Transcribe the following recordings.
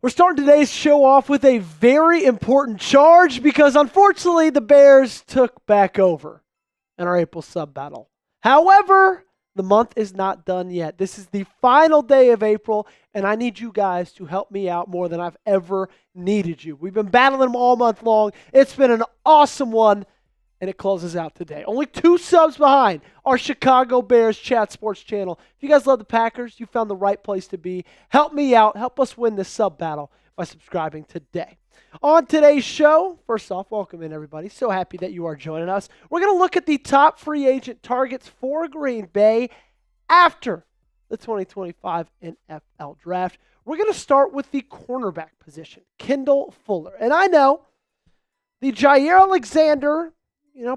We're starting today's show off with a very important charge because unfortunately the Bears took back over in our April sub battle. However, the month is not done yet. This is the final day of April, and I need you guys to help me out more than I've ever needed you. We've been battling them all month long. It's been an awesome one, and it closes out today. Only 2 subs behind our Chicago Bears Chat Sports channel. If you guys love the Packers, you found the right place to be. Help me out. Help us win this sub battle by subscribing today. On today's show, first off, welcome in everybody. So happy that you are joining us. We're going to look at the top free agent targets for Green Bay after the 2025 NFL Draft. We're going to start with the cornerback position, Kendall Fuller. And I know the Jair Alexander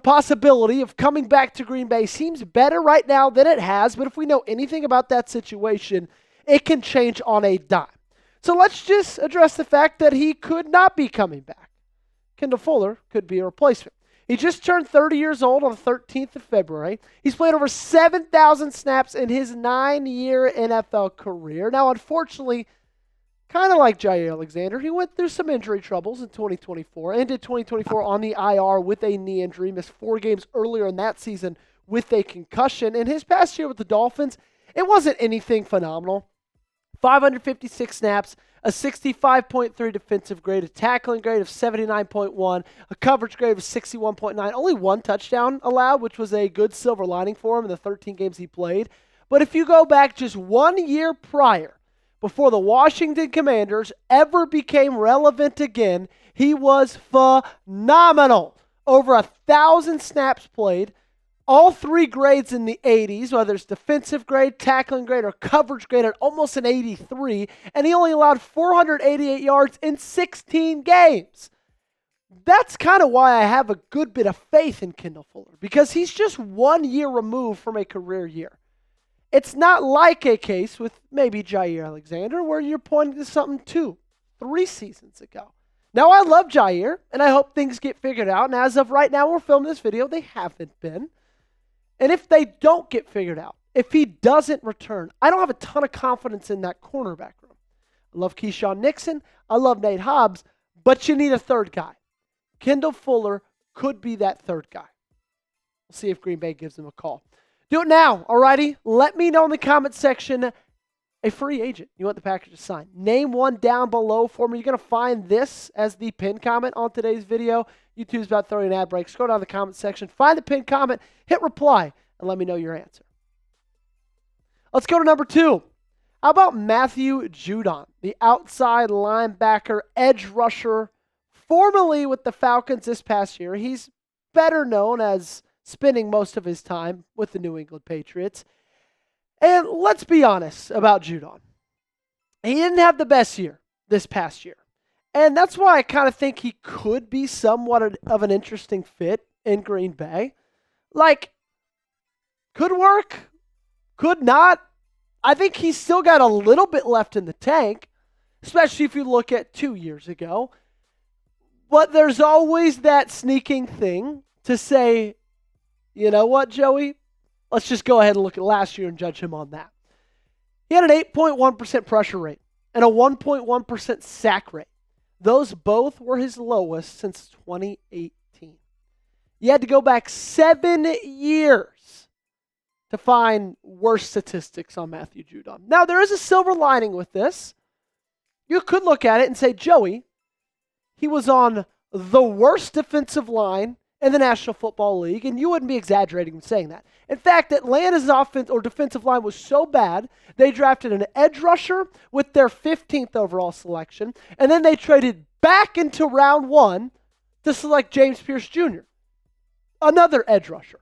possibility of coming back to Green Bay seems better right now than it has, but if we know anything about that situation, it can change on a dime. So let's just address the fact that he could not be coming back. Kendall Fuller could be a replacement. He just turned 30 years old on the 13th of February. He's played over 7,000 snaps in his 9-year NFL career. Now, unfortunately, kind of like Jair Alexander, he went through some injury troubles in 2024, ended 2024 on the IR with a knee injury, missed 4 games earlier in that season with a concussion. In his past year with the Dolphins, it wasn't anything phenomenal. 556 snaps, a 65.3 defensive grade, a tackling grade of 79.1, a coverage grade of 61.9, only 1 touchdown allowed, which was a good silver lining for him in the 13 games he played. But if you go back just 1 year prior, before the Washington Commanders ever became relevant again, he was phenomenal. Over 1,000 snaps played, all 3 grades in the 80s, whether it's defensive grade, tackling grade, or coverage grade at almost an 83, and he only allowed 488 yards in 16 games. That's kind of why I have a good bit of faith in Kendall Fuller, because he's just 1 year removed from a career year. It's not like a case with maybe Jair Alexander where you're pointing to something 2-3 seasons ago. Now, I love Jair, and I hope things get figured out, and as of right now we're filming this video, they haven't been. And if they don't get figured out, if he doesn't return, I don't have a ton of confidence in that cornerback room. I love Keyshawn Nixon. I love Nate Hobbs, but you need a third guy. Kendall Fuller could be that third guy. We'll see if Green Bay gives him a call. Do it now, alrighty? Let me know in the comment section a free agent you want the Packers to sign. Name one down below for me. You're going to find this as the pinned comment on today's video. YouTube's about throwing an ad break. Scroll down the comment section, find the pinned comment, hit reply, and let me know your answer. Let's go to number 2. How about Matthew Judon, the outside linebacker, edge rusher, formerly with the Falcons this past year. He's better known as spending most of his time with the New England Patriots. And let's be honest about Judon. He didn't have the best year this past year. And that's why I kind of think he could be somewhat of an interesting fit in Green Bay. Could work, could not. I think he's still got a little bit left in the tank, especially if you look at 2 years ago. But there's always that sneaking thing to say, you know what, Joey? Let's just go ahead and look at last year and judge him on that. He had an 8.1% pressure rate and a 1.1% sack rate. Those both were his lowest since 2018. You had to go back 7 years to find worse statistics on Matthew Judon. Now, there is a silver lining with this. You could look at it and say, Joey, he was on the worst defensive line in the National Football League, and you wouldn't be exaggerating in saying that. In fact, Atlanta's offense or defensive line was so bad, they drafted an edge rusher with their 15th overall selection, and then they traded back into round 1 to select James Pierce Jr., another edge rusher.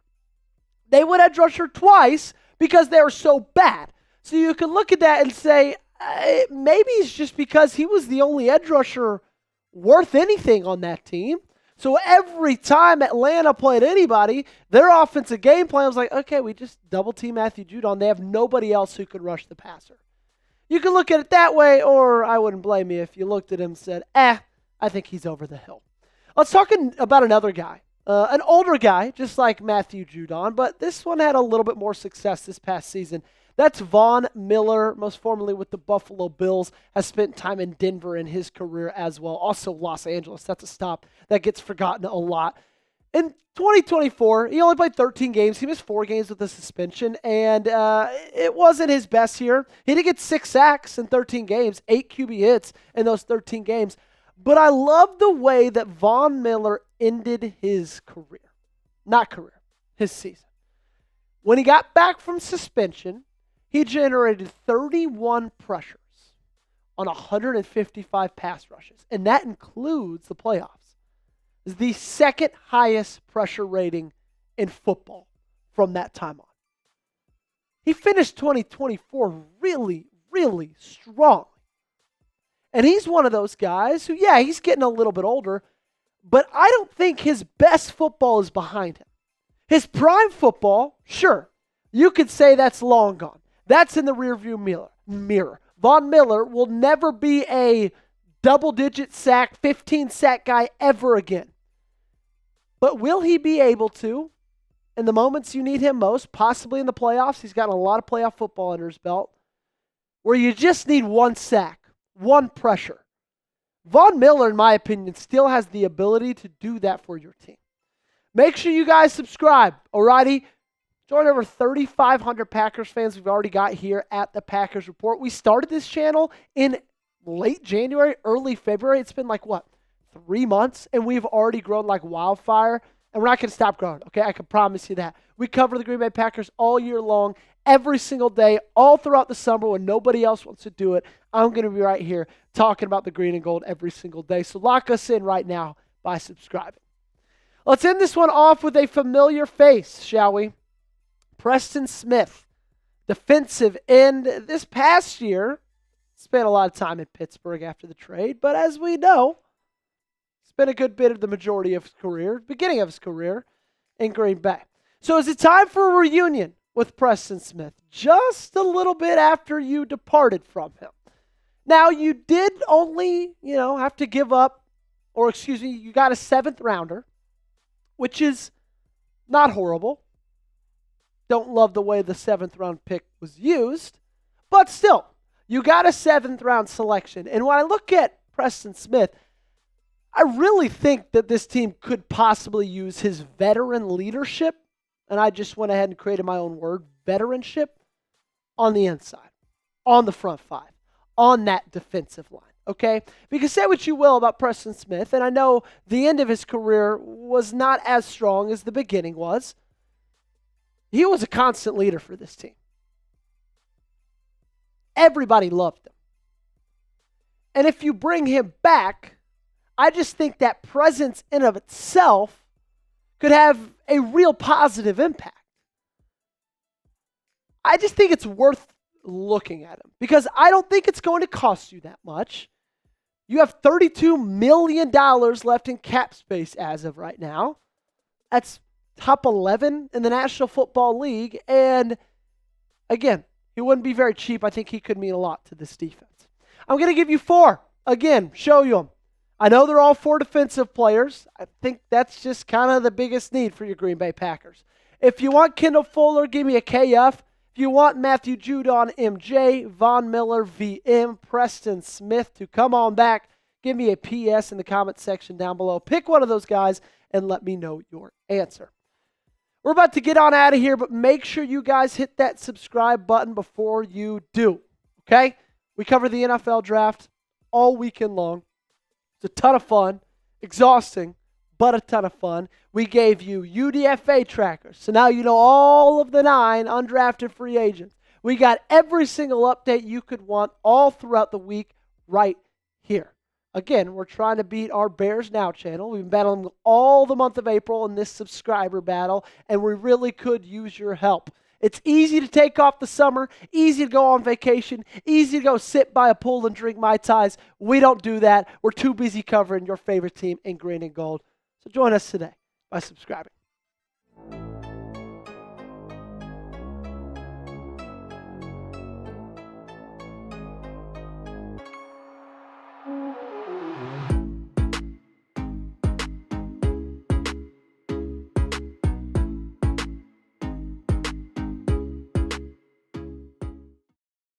They went edge rusher twice because they were so bad. So you can look at that and say, maybe it's just because he was the only edge rusher worth anything on that team. So every time Atlanta played anybody, their offensive game plan was like, okay, we just double team Matthew Judon. They have nobody else who could rush the passer. You can look at it that way, or I wouldn't blame you if you looked at him and said, I think he's over the hill. Let's talk about another guy An older guy, just like Matthew Judon, but this one had a little bit more success this past season. That's Von Miller, most formerly with the Buffalo Bills, has spent time in Denver in his career as well. Also Los Angeles, that's a stop that gets forgotten a lot. In 2024, he only played 13 games. He missed 4 games with a suspension, and it wasn't his best year. He did get 6 sacks in 13 games, 8 QB hits in those 13 games. But I love the way that Von Miller ended his career. Not career, his season. When he got back from suspension, he generated 31 pressures on 155 pass rushes, and that includes the playoffs. It's the second highest pressure rating in football from that time on. He finished 2024 really, really strong. And he's one of those guys who, yeah, he's getting a little bit older, but I don't think his best football is behind him. His prime football, sure, you could say that's long gone. That's in the rearview mirror. Von Miller will never be a double-digit sack, 15-sack guy ever again. But will he be able to, in the moments you need him most, possibly in the playoffs? He's got a lot of playoff football under his belt, where you just need 1 sack, 1 pressure. Von Miller, in my opinion, still has the ability to do that for your team. Make sure you guys subscribe, alrighty? Join over 3,500 Packers fans we've already got here at the Packers Report. We started this channel in late January, early February. It's been like, 3 months, and we've already grown like wildfire, and we're not going to stop growing, okay? I can promise you that. We cover the Green Bay Packers all year long, every single day, all throughout the summer when nobody else wants to do it. I'm going to be right here talking about the green and gold every single day. So lock us in right now by subscribing. Let's end this one off with a familiar face, shall we? Preston Smith, defensive end. This past year, spent a lot of time in Pittsburgh after the trade, but as we know, spent a good bit of the majority of his career, beginning of his career, in Green Bay. So is it time for a reunion with Preston Smith? Just a little bit after you departed from him. Now, you did only, have to give up, you got a 7th rounder, which is not horrible. Don't love the way the 7th round pick was used, but still, you got a 7th round selection. And when I look at Preston Smith, I really think that this team could possibly use his veteran leadership, and I just went ahead and created my own word, veteranship, on the inside, on the front 5, on that defensive line, okay? Because say what you will about Preston Smith, and I know the end of his career was not as strong as the beginning was. He was a constant leader for this team. Everybody loved him. And if you bring him back, I just think that presence in of itself could have a real positive impact. I just think it's worth looking at him because I don't think it's going to cost you that much. You have $32 million left in cap space as of right now. That's top 11 in the National Football League. And again, he wouldn't be very cheap. I think he could mean a lot to this defense. I'm going to give you 4. Again, show you them. I know they're all 4 defensive players. I think that's just kind of the biggest need for your Green Bay Packers. If you want Kendall Fuller, give me a KF. If you want Matthew Judon, MJ, Von Miller, VM, Preston Smith to come on back, give me a PS in the comment section down below. Pick one of those guys and let me know your answer. We're about to get on out of here, but make sure you guys hit that subscribe button before you do, okay? We cover the NFL draft all weekend long. It's a ton of fun, exhausting, but a ton of fun. We gave you UDFA trackers, so now you know all of the 9 undrafted free agents. We got every single update you could want all throughout the week right here. Again, we're trying to beat our Bears Now channel. We've been battling all the month of April in this subscriber battle, and we really could use your help. It's easy to take off the summer, easy to go on vacation, easy to go sit by a pool and drink Mai Tais. We don't do that. We're too busy covering your favorite team in green and gold. So join us today by subscribing.